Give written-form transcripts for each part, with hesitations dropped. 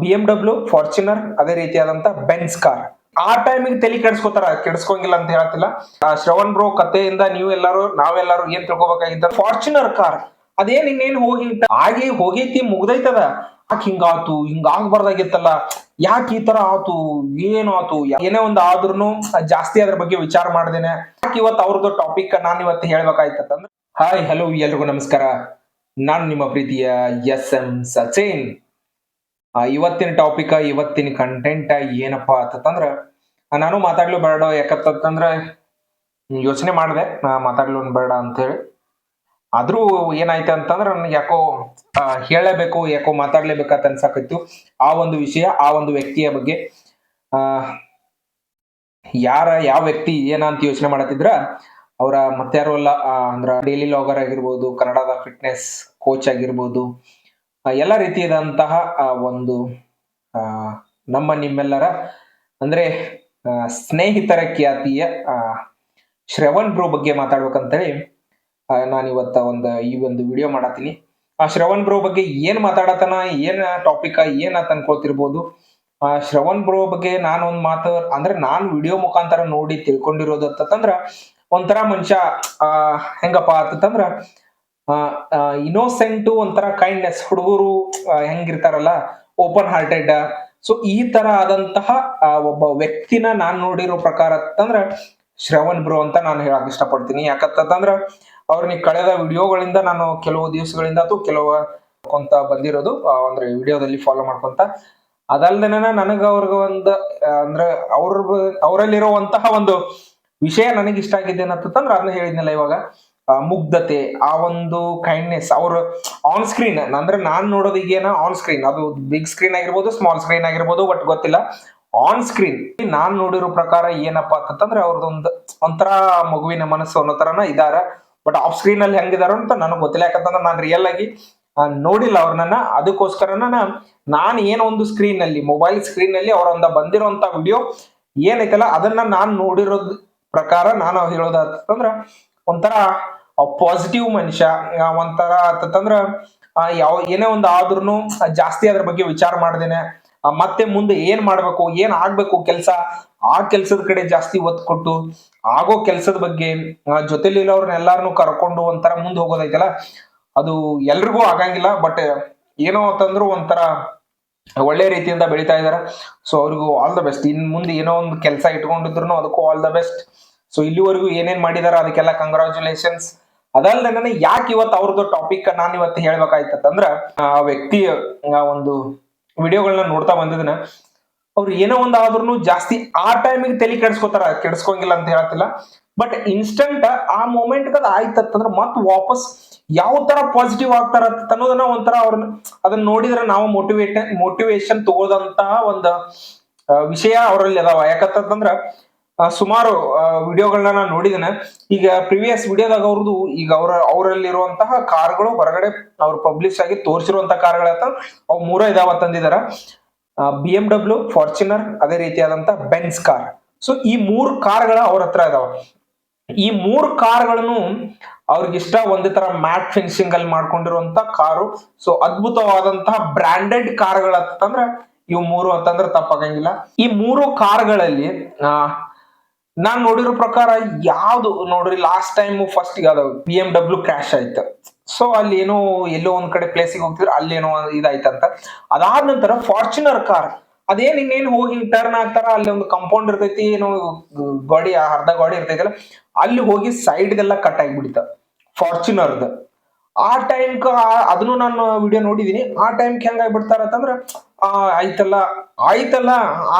BMW, Fortuner, ಅದೇ ರೀತಿಯಾದಂತ Benz car. ಆ ಟೈಮಿಗೆ ತಲೆ ಕೆಡಿಸ್ಕೊಂಗಿಲ್ಲ ಅಂತ ಹೇಳ್ತಿಲ್ಲ. ಶ್ರವಣ್ ಬ್ರೋ ಕಥೆಯಿಂದ ನಾವೆಲ್ಲರೂ ಏನ್ ತಿಳ್ಕೊಬೇಕಾಗಿತ್ತ, ಫಾರ್ಚುನರ್ ಕಾರ್ ಅದೇನ್ ಇನ್ನೇನ್ ಹೋಗೈತಿ ಮುಗ್ದೈತದ. ಯಾಕೆ ಹಿಂಗಾತು, ಹಿಂಗ ಆಗ್ಬಾರ್ದಾಗಿತ್ತಲ್ಲ, ಯಾಕೆ ಈ ತರ ಆತು, ಏನು ಆತು, ಏನೇ ಒಂದು ಆದ್ರೂ ಜಾಸ್ತಿ ಅದ್ರ ಬಗ್ಗೆ ವಿಚಾರ ಮಾಡ್ದೇನೆ ಯಾಕೆ ಇವತ್ತು ಅವ್ರದ್ದು ಟಾಪಿಕ್ ನಾನು ಇವತ್ತು ಹೇಳ್ಬೇಕಾಯ್ತಂದ್ರೆ, ಹಾಯ್ ಹಲೋ ಎಲ್ರಿಗೂ ನಮಸ್ಕಾರ. ನಾನು ನಿಮ್ಮ ಪ್ರೀತಿಯ SM ಸಚಿನ್. ಇವತ್ತಿನ ಟಾಪಿಕ್, ಇವತ್ತಿನ ಕಂಟೆಂಟ್ ಏನಪ್ಪಾ ಅಂತಂದ್ರ, ನಾನು ಮಾತಾಡ್ಲು ಬೇಡ ಯಾಕಂತಂದ್ರ ಯೋಚನೆ ಮಾಡಿದೆ ಮಾತಾಡ್ಲು ಬೇಡ ಅಂತ ಹೇಳಿ. ಆದ್ರೂ ಏನಾಯ್ತು ಅಂತಂದ್ರ ನನ್ಗೆ ಯಾಕೋ ಹೇಳಲೇಬೇಕು, ಯಾಕೋ ಮಾತಾಡ್ಲೇಬೇಕಂತ ಅನ್ಸಾಕತ್ತು. ಆ ಒಂದು ವಿಷಯ, ಆ ಒಂದು ವ್ಯಕ್ತಿಯ ಬಗ್ಗೆ. ಆ ಯಾವ ವ್ಯಕ್ತಿ ಏನಂತ ಯೋಚನೆ ಮಾಡತ್ತಿದ್ರ, ಅವರ ಮತ್ತಾರು ಅಲ್ಲ, ಅಂದ್ರ ಡೈಲಿ ಲಾಗರ್ ಆಗಿರ್ಬೋದು, ಕನ್ನಡದ ಫಿಟ್ನೆಸ್ ಕೋಚ್ ಆಗಿರ್ಬೋದು, ಎಲ್ಲ ರೀತಿಯಾದಂತಹ ಒಂದು ನಮ್ಮ ನಿಮ್ಮೆಲ್ಲರ ಅಂದ್ರೆ ಸ್ನೇಹಿತರ ಖ್ಯಾತಿಯ ಶ್ರವಣ್ ಬ್ರೋ ಬಗ್ಗೆ ಮಾತಾಡ್ಬೇಕಂತೇಳಿ ನಾನು ಇವತ್ತ ಈ ಒಂದು ವಿಡಿಯೋ ಮಾಡತ್ತೀನಿ. ಆ ಶ್ರವಣ್ ಬ್ರೋ ಬಗ್ಗೆ ಏನ್ ಮಾತಾಡತನ, ಏನ್ ಟಾಪಿಕ್, ಏನ್ ಅಂತ ಅನ್ಕೊಳ್ತಿರ್ಬೋದು. ಶ್ರವಣ್ ಬ್ರೋ ಬಗ್ಗೆ ನಾನೊಂದ್ ಮಾತು ಅಂದ್ರೆ ನಾನ್ ವಿಡಿಯೋ ಮುಖಾಂತರ ನೋಡಿ ತಿಳ್ಕೊಂಡಿರೋದು ಅಂತಂದ್ರ, ಒಂಥರ ಮನುಷ್ಯ ಹೆಂಗಪ್ಪ ಅಂತಂದ್ರ ಇನ್ನೋಸೆಂಟ್, ಒಂಥರ ಕೈಂಡ್ನೆಸ್, ಹುಡುಗರು ಹೆಂಗಿರ್ತಾರಲ್ಲ ಓಪನ್ ಹಾರ್ಟೆಡ್. ಸೊ ಈ ತರ ಆದಂತಹ ಒಬ್ಬ ವ್ಯಕ್ತಿನ ನಾನ್ ನೋಡಿರೋ ಪ್ರಕಾರ ಅಂತಂದ್ರ ಶ್ರವಣ್ ಬ್ರೋ ಅಂತ ನಾನು ಹೇಳಕ್ ಇಷ್ಟಪಡ್ತೀನಿ. ಯಾಕಂತಂದ್ರ ಅವ್ರನ್ನ ಕಳೆದ ವಿಡಿಯೋಗಳಿಂದ ನಾನು ಕೆಲವು ದಿವಸಗಳಿಂದ ಕೊಂತ ಬಂದಿರೋದು, ಅಂದ್ರೆ ವಿಡಿಯೋದಲ್ಲಿ ಫಾಲೋ ಮಾಡ್ಕೊಂತ. ಅದಲ್ದೇನ ನನಗ ಅವ್ರಿಗೆ ಒಂದು ಅಂದ್ರೆ ಅವರಲ್ಲಿರುವಂತಹ ಒಂದು ವಿಷಯ ನನಗೆ ಇಷ್ಟ ಆಗಿದೆ ಏನಂತಂದ್ರ, ಅದನ್ನ ಹೇಳಿದ್ನಲ್ಲ ಇವಾಗ, ಮುಗ್ಧತೆ, ಆ ಒಂದು ಕೈಂಡ್ನೆಸ್. ಅವ್ರು ಆನ್ ಸ್ಕ್ರೀನ್ ಅಂದ್ರೆ ನಾನ್ ನೋಡೋದು ಈಗೇನ ಆನ್ ಸ್ಕ್ರೀನ್, ಅದು ಬಿಗ್ ಸ್ಕ್ರೀನ್ ಆಗಿರ್ಬೋದು, ಸ್ಮಾಲ್ ಸ್ಕ್ರೀನ್ ಆಗಿರ್ಬೋದು, ಬಟ್ ಗೊತ್ತಿಲ್ಲ. ಆನ್ ಸ್ಕ್ರೀನ್ ನಾನ್ ನೋಡಿರೋ ಪ್ರಕಾರ ಏನಪ್ಪಾ ಅಂತಂದ್ರೆ, ಅವ್ರದೊಂದು ಒಂಥರ ಮಗುವಿನ ಮನಸ್ಸು ಅನ್ನೋ ತರನ ಇದಾರ. ಬಟ್ ಆಫ್ ಸ್ಕ್ರೀನ್ ಅಲ್ಲಿ ಹೆಂಗಿದಾರ ಅಂತ ನನಗೆ ಗೊತ್ತಿಲ್ಲ, ಯಾಕಂತಂದ್ರೆ ನಾನು ರಿಯಲ್ ಆಗಿ ನೋಡಿಲ್ಲ ಅವ್ರನ್ನ. ಅದಕ್ಕೋಸ್ಕರನ ನಾನು ಏನೋ ಒಂದು ಸ್ಕ್ರೀನ್ ಅಲ್ಲಿ, ಮೊಬೈಲ್ ಸ್ಕ್ರೀನ್ ಅಲ್ಲಿ ಅವರೊಂದ ಬಂದಿರೋಂತ ವಿಡಿಯೋ ಏನೈತಲ್ಲ, ಅದನ್ನ ನಾನ್ ನೋಡಿರೋದ್ ಪ್ರಕಾರ ನಾನು ಹೇಳೋದಂದ್ರ, ಒಂಥರ ಪಾಸಿಟಿವ್ ಮನುಷ್ಯ. ಒಂಥರ ಅಂತಂದ್ರ ಏನೇ ಒಂದು ಆದ್ರೂ ಜಾಸ್ತಿ ಅದ್ರ ಬಗ್ಗೆ ವಿಚಾರ ಮಾಡ್ದೇನೆ, ಮತ್ತೆ ಮುಂದೆ ಏನ್ ಮಾಡ್ಬೇಕು, ಏನ್ ಆಗ್ಬೇಕು ಕೆಲ್ಸ, ಆ ಕೆಲ್ಸದ ಕಡೆ ಜಾಸ್ತಿ ಒತ್ತು ಕೊಟ್ಟು, ಆಗೋ ಕೆಲ್ಸದ ಬಗ್ಗೆ ಜೊತೆಲಿ ಎಲ್ಲಾರನ್ನು ಕರ್ಕೊಂಡು ಒಂಥರ ಮುಂದೆ ಹೋಗೋದೈತಲ್ಲ, ಅದು ಎಲ್ರಿಗೂ ಆಗಂಗಿಲ್ಲ. ಬಟ್ ಏನೋ ಅಂತಂದ್ರು ಒಂಥರ ಒಳ್ಳೆ ರೀತಿಯಿಂದ ಬೆಳಿತಾ ಇದಾರೆ. ಸೊ ಅವ್ರಿಗೂ ಆಲ್ ದ ಬೆಸ್ಟ್. ಇನ್ ಮುಂದೆ ಏನೋ ಒಂದು ಕೆಲಸ ಇಟ್ಕೊಂಡಿದ್ರು ಅದಕ್ಕೂ ಆಲ್ ದ ಬೆಸ್ಟ್. ಸೊ ಇಲ್ಲಿವರೆಗೂ ಏನೇನ್ ಮಾಡಿದಾರ ಅದಕ್ಕೆಲ್ಲ ಕಂಗ್ರಾಚುಲೇಷನ್ಸ್. ಅದಲ್ದೆ ನನಗೆ ಯಾಕೆ ಇವತ್ತು ಅವ್ರದ್ದು ಟಾಪಿಕ್ ನಾನು ಇವತ್ತು ಹೇಳ್ಬೇಕಾಯ್ತಂದ್ರ, ಆ ವ್ಯಕ್ತಿಯ ಒಂದು ವಿಡಿಯೋಗಳನ್ನ ನೋಡ್ತಾ ಬಂದಿದ್ದನ, ಅವ್ರು ಏನೋ ಒಂದ್ ಆದ್ರೂ ಜಾಸ್ತಿ ಆ ಟೈಮಿಗೆ ತಲೆ ಕೆಡಿಸ್ಕೊಂಗಿಲ್ಲ ಅಂತ ಹೇಳ್ತಿಲ್ಲ. ಬಟ್ ಇನ್ಸ್ಟಂಟ್ ಆ ಮೂಮೆಂಟ್ ಅದ್ ಆಯ್ತಂದ್ರ ಮತ್ ವಾಪಸ್ ಯಾವ ತರ ಪಾಸಿಟಿವ್ ಆಗ್ತಾರ ಅನ್ನೋದನ್ನ ಒಂಥರ ಅವ್ರನ್ನ ಅದನ್ನ ನೋಡಿದ್ರೆ ನಾವು ಮೋಟಿವೇಶನ್ ತಗೋದಂತಹ ಒಂದು ವಿಷಯ ಅವರಲ್ಲಿ ಅದಾವ. ಯಾಕಂತಂದ್ರ ಸುಮಾರು ವಿಡಿಯೋಗಳನ್ನ ನಾನು ನೋಡಿದ್ದೇನೆ. ಈಗ ಪ್ರಿವಿಯಸ್ ವಿಡಿಯೋದಾಗ ಅವ್ರದ್ದು ಈಗ ಅವರಲ್ಲಿರುವಂತಹ ಕಾರ್ಗಳು ಹೊರಗಡೆ ಅವ್ರು ಪಬ್ಲಿಷ್ ಆಗಿ ತೋರಿಸಿರುವಂತಹ ಕಾರ್ಗಳ ಅವ್ 3 ಇದಾವ ತಂದಿದಾರ. BMW, ಫಾರ್ಚುನರ್, ಅದೇ ರೀತಿಯಾದಂತ ಬೆನ್ಸ್ ಕಾರ್. ಸೊ ಈ 3 ಕಾರ್ಗಳ ಅವ್ರ ಹತ್ರ ಇದಾವ. ಈ 3 ಕಾರ್ಗಳನ್ನು ಅವ್ರಿಗಿಷ್ಟ ಒಂದೇ ತರ ಮ್ಯಾಟ್ ಫಿನಿಶಿಂಗ್ ಅಲ್ಲಿ ಮಾಡ್ಕೊಂಡಿರುವಂತ ಕಾರು. ಸೊ ಅದ್ಭುತವಾದಂತಹ ಬ್ರಾಂಡೆಡ್ ಕಾರ್ಗಳಂತಂದ್ರ ಇವು 3 ಅಂತಂದ್ರೆ ತಪ್ಪಾಗಂಗಿಲ್ಲ. ಈ 3 ಕಾರ್ಗಳಲ್ಲಿ ನಾನ್ ನೋಡಿರೋ ಪ್ರಕಾರ ಯಾವ್ದು ನೋಡ್ರಿ, last time first BMW crash ಆಯ್ತು. ಸೊ ಅಲ್ಲಿ ಎಲ್ಲೋ ಒಂದ್ ಕಡೆ ಪ್ಲೇಸಿಗೆ ಹೋಗ್ತಿದ್ರು, ಅಲ್ಲೇನೋ ಇದಾಯ್ತಂತ. ಅದಾದ ನಂತರ ಫಾರ್ಚುನರ್ ಕಾರ್ ಅದೇನ್ ಇನ್ನೇನು ಹೋಗಿ ಟರ್ನ್ ಆಗ್ತಾರ, ಅಲ್ಲಿ ಒಂದು ಕಾಂಪೌಂಡ್ ಇರ್ತೈತಿ, ಗಾಡಿ ಅರ್ಧ ಗಾಡಿ ಇರ್ತೈತಲ್ಲ, ಅಲ್ಲಿ ಹೋಗಿ ಸೈಡ್ಗೆಲ್ಲ ಕಟ್ ಆಗಿಬಿಡ್ತ ಫಾರ್ಚುನರ್ದ. ಆ ಟೈಮ್ ಅದನ್ನು ನಾನು ವಿಡಿಯೋ ನೋಡಿದೀನಿ. ಆ ಟೈಮ್ ಹೆಂಗ್ ಆಗ್ಬಿಡ್ತಾರ ಅಂತಂದ್ರ, ಆಯ್ತಲ್ಲ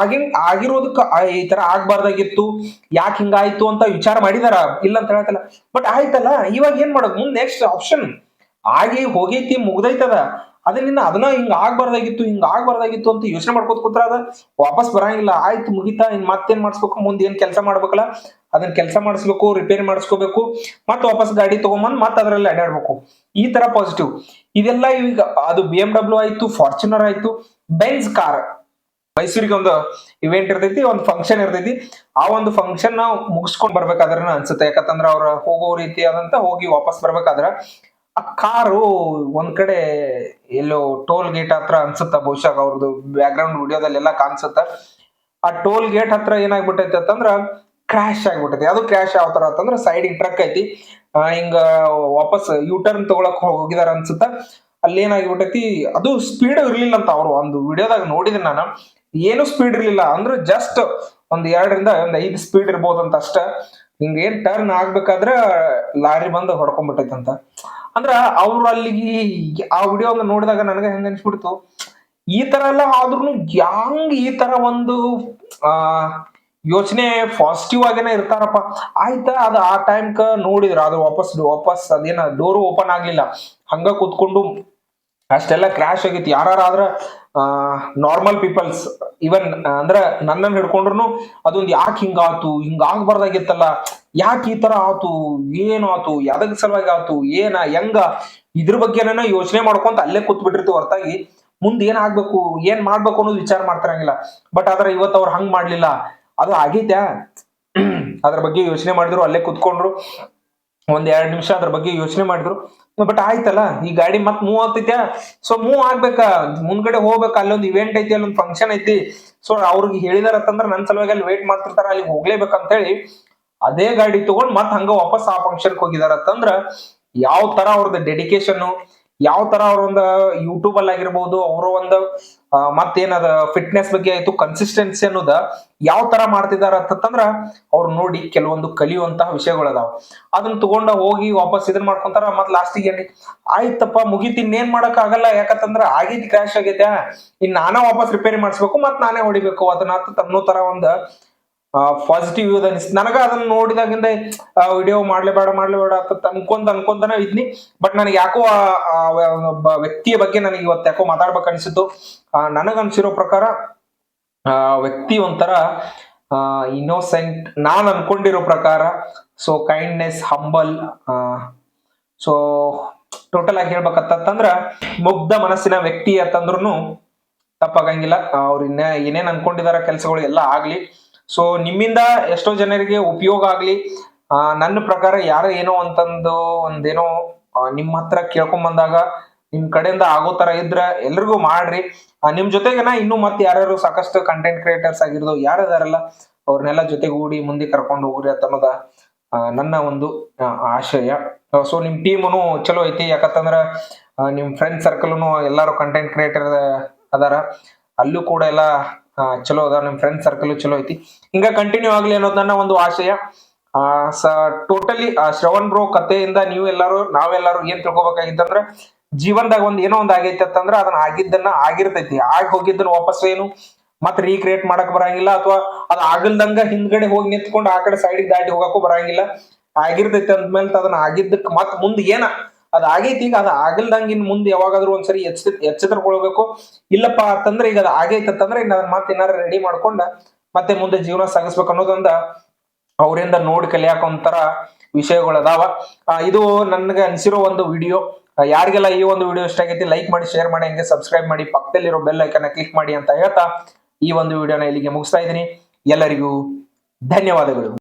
ಆಗಿರೋದಕ್ಕ ಈ ತರ ಆಗ್ಬಾರ್ದಾಗಿತ್ತು, ಯಾಕೆ ಹಿಂಗಾಯ್ತು ಅಂತ ವಿಚಾರ ಮಾಡಿದಾರ, ಇಲ್ಲ ಅಂತ ಹೇಳ್ತಲ್ಲ. ಬಟ್ ಆಯ್ತಲ್ಲ, ಇವಾಗ ಏನ್ ಮಾಡೋದು, ಮುಂದ್ ನೆಕ್ಸ್ಟ್ ಆಪ್ಷನ್ ಹೋಗೈತಿ, ಮುಗ್ದೈತದ. ಅದನ್ನ ಹಿಂಗ ಆಗ್ಬಾರ್ದಾಗಿತ್ತು ಅಂತ ಯೋಚನೆ ಮಾಡ್ಕೋತ ಕೂತ್ರ ಅದ ವಾಪಸ್ ಬರಂಗಿಲ್ಲ. ಆಯ್ತು ಮುಗಿತಾ, ಇನ್ ಮತ್ತೇನ್ ಮಾಡಿಸ್ಬೇಕು, ಮುಂದೆ ಏನ್ ಕೆಲಸ ಮಾಡ್ಬೇಕಲ್ಲ ಅದನ್ನ ಕೆಲಸ ಮಾಡಿಸ್ಬೇಕು, ರಿಪೇರಿ ಮಾಡಿಸ್ಕೋಬೇಕು, ಮತ್ ವಾಪಸ್ ಗಾಡಿ ತಗೊಂಬಂದ್ ಮತ್ ಅದ್ರಲ್ಲಿ ಅಡ್ಯಾಡ್ಬೇಕು. ಈ ತರ ಪಾಸಿಟಿವ್ ಇದೆಲ್ಲ. ಈಗ ಅದು BMW ಆಯ್ತು, ಫಾರ್ಚುನರ್ ಆಯ್ತು, ಬೆನ್ಸ್ ಕಾರ್. ಮೈಸೂರಿಗೆ ಒಂದು ಇವೆಂಟ್ ಇರ್ತೈತಿ, ಒಂದು ಫಂಕ್ಷನ್ ಇರ್ತೈತಿ. ಆ ಒಂದು ಫಂಕ್ಷನ್ ನಾವು ಮುಗಿಸ್ಕೊಂಡ್ ಬರ್ಬೇಕಾದ್ರ ಅನ್ಸುತ್ತೆ, ಯಾಕಂತಂದ್ರ ಅವ್ರ ಹೋಗೋ ರೀತಿ ಆದಂತ ಹೋಗಿ ವಾಪಸ್ ಬರ್ಬೇಕಾದ್ರ ಆ ಕಾರು ಒಂದ್ ಕಡೆ ಎಲ್ಲೋ ಟೋಲ್ ಗೇಟ್ ಹತ್ರ ಅನ್ಸುತ್ತ, ಬಹುಶಃ ಅವ್ರದ್ದು ಬ್ಯಾಕ್ ಗ್ರೌಂಡ್ ವಿಡಿಯೋದಲ್ಲೆಲ್ಲ ಕಾಣಿಸುತ್ತ. ಆ ಟೋಲ್ ಗೇಟ್ ಹತ್ರ ಏನಾಗ್ಬಿಟ್ಟೈತಿ ಅಂತಂದ್ರ ಕ್ರಾಶ್ ಆಗ್ಬಿಟ್ಟೈತಿ. ಅದು ಕ್ರಾಶ್ ಯಾವ ತರ ಅಂತಂದ್ರ ಸೈಡಿಗೆ ಟ್ರಕ್ ಐತಿ, ಹಿಂಗ ವಾಪಸ್ ಯೂ ಟರ್ನ್ ತಗೊಳಕ್ ಹೋಗಿದಾರ ಅನ್ಸುತ್ತ. ಅಲ್ಲಿ ಏನಾಗ್ಬಿಟ್ಟೈತಿ, ಅದು ಸ್ಪೀಡ್ ಇರ್ಲಿಲ್ಲ ಅಂತ ಅವ್ರು ಒಂದು ವಿಡಿಯೋದಾಗ ನೋಡಿದ್ರೆ ನಾನು. ಏನು ಸ್ಪೀಡ್ ಇರ್ಲಿಲ್ಲ ಅಂದ್ರೆ ಜಸ್ಟ್ ಒಂದ್ 2 ರಿಂದ 5 ಸ್ಪೀಡ್ ಇರ್ಬೋದಂತ ಅಷ್ಟ. ಹಿಂಗ ಏನ್ ಟರ್ನ್ ಆಗ್ಬೇಕಾದ್ರ ಲಾರಿ ಬಂದು ಹೊಡ್ಕೊಂಡ್ಬಿಟ್ಟೈತಂತ. ಅಂದ್ರ ಅವ್ರು ಅಲ್ಲಿಗೆ ಆ ವಿಡಿಯೋ ನೋಡಿದಾಗ ನನಗೆ ಹೆಂಗ ಅನ್ಸ್ಬಿಡ್ತು, ಈ ತರ ಎಲ್ಲ ಆದ್ರೂ ಯಾಂಗ್ ಈ ತರ ಒಂದು ಆ ಯೋಚನೆ ಪಾಸಿಟಿವ್ ಆಗೇನೆ ಇರ್ತಾರಪ್ಪ. ಆಯ್ತಾ, ಅದು ಆ ಟೈಮ್ಕ ನೋಡಿದ್ರ ಅದು ವಾಪಸ್ ಅದೇನ ಡೋರ್ ಓಪನ್ ಆಗ್ಲಿಲ್ಲ, ಹಂಗ ಕೂತ್ಕೊಂಡು ಅಷ್ಟೆಲ್ಲ ಕ್ರಾಶ್ ಆಗಿತ್ತು. ಯಾರಾದ್ರ ನಾರ್ಮಲ್ ಪೀಪಲ್ಸ್ ಇವನ್ ಅಂದ್ರ ನನ್ನನ್ನು ಹಿಡ್ಕೊಂಡ್ರು ಅದೊಂದು ಯಾಕೆ ಹಿಂಗಾತು, ಹಿಂಗ ಆಗ್ಬಾರ್ದಾಗಿತ್ತಲ್ಲ, ಯಾಕೆ ಈ ತರ ಆತು, ಏನ್ ಆತು, ಯಾವ್ದಕ್ ಸಲುವಾಗಿ ಆತು, ಹೆಂಗ, ಇದ್ರ ಬಗ್ಗೆನ ಯೋಚನೆ ಮಾಡ್ಕೊಂತ ಅಲ್ಲೇ ಕೂತ್ ಬಿಟ್ಟಿರ್ತೀವಿ ಹೊರತಾಗಿ ಮುಂದ್ ಏನ್ ಆಗ್ಬೇಕು, ಏನ್ ಮಾಡ್ಬೇಕು ಅನ್ನೋದು ವಿಚಾರ ಮಾಡ್ತಾರಂಗಿಲ್ಲ. ಬಟ್ ಆದ್ರೆ ಇವತ್ತು ಅವ್ರು ಹಂಗ್ ಮಾಡ್ಲಿಲ್ಲ, ಅದು ಆಗೈತ್ಯಾ ಅದ್ರ ಬಗ್ಗೆ ಯೋಚನೆ ಮಾಡಿದ್ರು, ಅಲ್ಲೇ ಕುತ್ಕೊಂಡ್ರು ಒಂದ್ 2 ನಿಮಿಷ ಅದ್ರ ಬಗ್ಗೆ ಯೋಚನೆ ಮಾಡಿದ್ರು. ಬಟ್ ಆಯ್ತಲ್ಲ, ಈ ಗಾಡಿ ಮತ್ ಮೂವ್ ಆಗ್ತೈತ್ಯಾ, ಸೊ ಮೂವ್ ಆಗ್ಬೇಕಾ, ಮುಂದ್ಗಡೆ ಹೋಗ್ಬೇಕಾ, ಅಲ್ಲೊಂದು ಇವೆಂಟ್ ಐತಿ, ಅಲ್ಲೊಂದು ಫಂಕ್ಷನ್ ಐತಿ. ಸೊ ಅವ್ರಿಗೆ ಹೇಳಿದಾರತ್ತಂದ್ರ ನನ್ ಸಲುವಾಗಿ ಅಲ್ಲಿ ವೇಟ್ ಮಾಡ್ತಿರ್ತಾರ, ಅಲ್ಲಿ ಹೋಗ್ಲೇಬೇಕಂತ ಹೇಳಿ ಅದೇ ಗಾಡಿ ತಗೊಂಡ್ ಮತ್ ಹಂಗ ವಾಪಸ್ ಆ ಫಂಕ್ಷನ್ ಹೋಗಿದಾರತ್ತಂದ್ರ ಯಾವ ತರ ಅವ್ರದ್ದು ಡೆಡಿಕೇಶನ್, ಯಾವ ತರ ಅವ್ರ ಒಂದು ಯೂಟ್ಯೂಬ್ ಅಲ್ಲಿ ಆಗಿರ್ಬಹುದು, ಅವ್ರ ಒಂದು ಮತ್ತೇನದ ಫಿಟ್ನೆಸ್ ಬಗ್ಗೆ ಆಯ್ತು, ಕನ್ಸಿಸ್ಟೆನ್ಸಿ ಅನ್ನೋದ ಯಾವ ತರ ಮಾಡ್ತಿದಾರ ಅಂತಂದ್ರ ಅವ್ರು ನೋಡಿ ಕೆಲವೊಂದು ಕಲಿಯುವಂತಹ ವಿಷಯಗಳದಾವ. ಅದನ್ನ ತಗೊಂಡ ಹೋಗಿ ವಾಪಸ್ ಇದನ್ ಮಾಡ್ಕೊಂತಾರ. ಮತ್ ಲಾಸ್ಟಿಗೆ ಏನ್ರಿ, ಆಯ್ತಪ್ಪ ಮುಗಿತ್, ಇನ್ನೇನ್ ಮಾಡಕ್ ಆಗಲ್ಲ, ಯಾಕಂತಂದ್ರ ಆಗಿದ್ ಕ್ರಾಶ್ ಆಗೈತೆ, ಇನ್ ನಾನೇ ವಾಪಸ್ ರಿಪೇರಿ ಮಾಡಿಸ್ಬೇಕು, ಮತ್ ನಾನೇ ಹೊಡಿಬೇಕು ಅದನ್ನ ಅನ್ನೋ ತರ ಒಂದ್ ಪಾಸಿಟಿವ್ ಇದು ಅನಿಸ್ತು ನನಗ. ಅದನ್ನ ನೋಡಿದಾಗಿಂದ ವಿಡಿಯೋ ಮಾಡ್ಲೇಬೇಡ ಅಂತ ಅನ್ಕೊಂತಾನೆ ಇದ್ನಿ. ಬಟ್ ನನಗೆ ಯಾಕೋ ಒಬ್ಬ ವ್ಯಕ್ತಿಯ ಬಗ್ಗೆ ನನಗೆ ಇವತ್ತು ಯಾಕೋ ಮಾತಾಡ್ಬೇಕು ಅನ್ಸಿತ್ತು. ನನಗ್ ಅನ್ಸಿರೋ ಪ್ರಕಾರ ವ್ಯಕ್ತಿ ಒಂಥರ ಇನ್ನೋಸೆಂಟ್, ನಾನ್ ಅನ್ಕೊಂಡಿರೋ ಪ್ರಕಾರ. So kindness, humble, so total ಆಗಿ ಹೇಳ್ಬೇಕಂತಂದ್ರ ಮುಗ್ಧ ಮನಸ್ಸಿನ ವ್ಯಕ್ತಿ ಅಂತಂದ್ರುನು ತಪ್ಪಾಗಂಗಿಲ್ಲ. ಅವ್ರ ಏನೇನ್ ಅನ್ಕೊಂಡಿದಾರ ಕೆಲ್ಸಗಳು ಎಲ್ಲ ಆಗ್ಲಿ. ಸೊ ನಿಮ್ಮಿಂದ ಎಷ್ಟೋ ಜನರಿಗೆ ಉಪಯೋಗ ಆಗ್ಲಿ. ನನ್ನ ಪ್ರಕಾರ ಯಾರ ಏನೋ ಅಂತಂದು ಒಂದೇನೋ ನಿಮ್ ಹತ್ರ ಕೇಳ್ಕೊಂಡ್ ಬಂದಾಗ ನಿಮ್ ಕಡೆಯಿಂದ ಆಗೋ ತರ ಇದ್ರ ಎಲ್ರಿಗೂ ಮಾಡ್ರಿ. ನಿಮ್ ಜೊತೆಗೆನ ಇನ್ನು ಮತ್ತೆ ಯಾರ್ಯಾರು ಸಾಕಷ್ಟು ಕಂಟೆಂಟ್ ಕ್ರಿಯೇಟರ್ಸ್ ಆಗಿರೋದು ಯಾರದಾರಲ್ಲ ಅವ್ರನ್ನೆಲ್ಲ ಜೊತೆಗೂಡಿ ಮುಂದೆ ಕರ್ಕೊಂಡು ಹೋಗ್ರಿ ಅಂತ ಅನ್ನೋದ ನನ್ನ ಒಂದು ಆಶಯ. ಸೊ ನಿಮ್ ಟೀಮುನು ಚಲೋ ಐತಿ, ಯಾಕಂತಂದ್ರ ನಿಮ್ ಫ್ರೆಂಡ್ ಸರ್ಕಲ್ನು ಎಲ್ಲಾರು ಕಂಟೆಂಟ್ ಕ್ರಿಯೇಟರ್ ಅದಾರ, ಅಲ್ಲೂ ಕೂಡ ಎಲ್ಲ ಚಲೋ ಅದ, ನಿಮ್ ಫ್ರೆಂಡ್ ಸರ್ಕಲ್ ಚಲೋ ಐತಿ. ಹಿಂಗ ಕಂಟಿನ್ಯೂ ಆಗ್ಲಿ ಅನ್ನೋದು ನನ್ನ ಒಂದು ಆಶಯ. ಟೋಟಲಿ ಶ್ರವಣ್ ಬ್ರೋ ಕಥೆಯಿಂದ ನಾವೆಲ್ಲರೂ ಏನ್ ತಿಳ್ಕೊಬೇಕಾಗಿತ್ತಂದ್ರ, ಜೀವನದಾಗ ಏನೋ ಒಂದ್ ಆಗೈತಿ ಅಂತಂದ್ರ ಅದನ್ನ ಆಗಿರ್ತೈತಿ, ಆಗಿ ಹೋಗಿದ್ದನ್ನ ವಾಪಸ್ ಏನು ಮತ್ ರೀಕ್ರಿಯೇಟ್ ಮಾಡಕ್ ಬರಂಗಿಲ್ಲ, ಅಥವಾ ಅದ್ ಆಗಲ್ದಂಗ ಹಿಂದ್ಗಡೆ ಹೋಗಿ ನಿಂತ್ಕೊಂಡು ಆ ಕಡೆ ಸೈಡ್ ದಾಟಿ ಹೋಗಕ್ಕೂ ಬರಂಗಿಲ್ಲ. ಆಗಿರ್ತೈತಿ ಅಂದ್ಮೇಲೆ ಅದನ್ನ ಆಗಿದ್ದಕ್ ಮತ್ ಮುಂದ್ ಅದ್ ಆಗೈತಿ, ಈಗ ಅದ್ ಆಗಲ್ದಂಗ ಇನ್ ಮುಂದೆ ಯಾವಾಗಾದ್ರೂ ಒಂದ್ಸರಿ ಎಚ್ಚೆತ್ತುಕೊಳ್ಬೇಕು. ಇಲ್ಲಪ್ಪಾ ಅಂತಂದ್ರೆ ಈಗ ಅದ್ ಆಗೈತಿ ಅಂತಂದ್ರೆ ಇನ್ನ ಮತ್ತೆ ಏನಾರ ರೆಡಿ ಮಾಡ್ಕೊಂಡ ಮತ್ತೆ ಮುಂದೆ ಜೀವನ ಸಾಗಿಸ್ಬೇಕು ಅನ್ನೋದೊಂದ ಅವರಿಂದ ನೋಡಿ ಕಲಿಯಾಕ ಒಂಥರ ವಿಷಯಗಳದಾವ. ಇದು ನನ್ಗೆ ಅನ್ಸಿರೋ ಒಂದು ವಿಡಿಯೋ. ಯಾರಿಗೆಲ್ಲ ಈ ಒಂದು ವಿಡಿಯೋ ಇಷ್ಟ ಆಗೈತಿ ಲೈಕ್ ಮಾಡಿ, ಶೇರ್ ಮಾಡಿ, ಹಂಗೆ ಸಬ್ಸ್ಕ್ರೈಬ್ ಮಾಡಿ, ಪಕ್ಕದಲ್ಲಿರೋ ಬೆಲ್ ಐಕನ್ ಕ್ಲಿಕ್ ಮಾಡಿ ಅಂತ ಹೇಳ್ತಾ ಈ ಒಂದು ವಿಡಿಯೋನ ಇಲ್ಲಿಗೆ ಮುಗಿಸ್ತಾ ಇದ್ದೀನಿ. ಎಲ್ಲರಿಗೂ ಧನ್ಯವಾದಗಳು.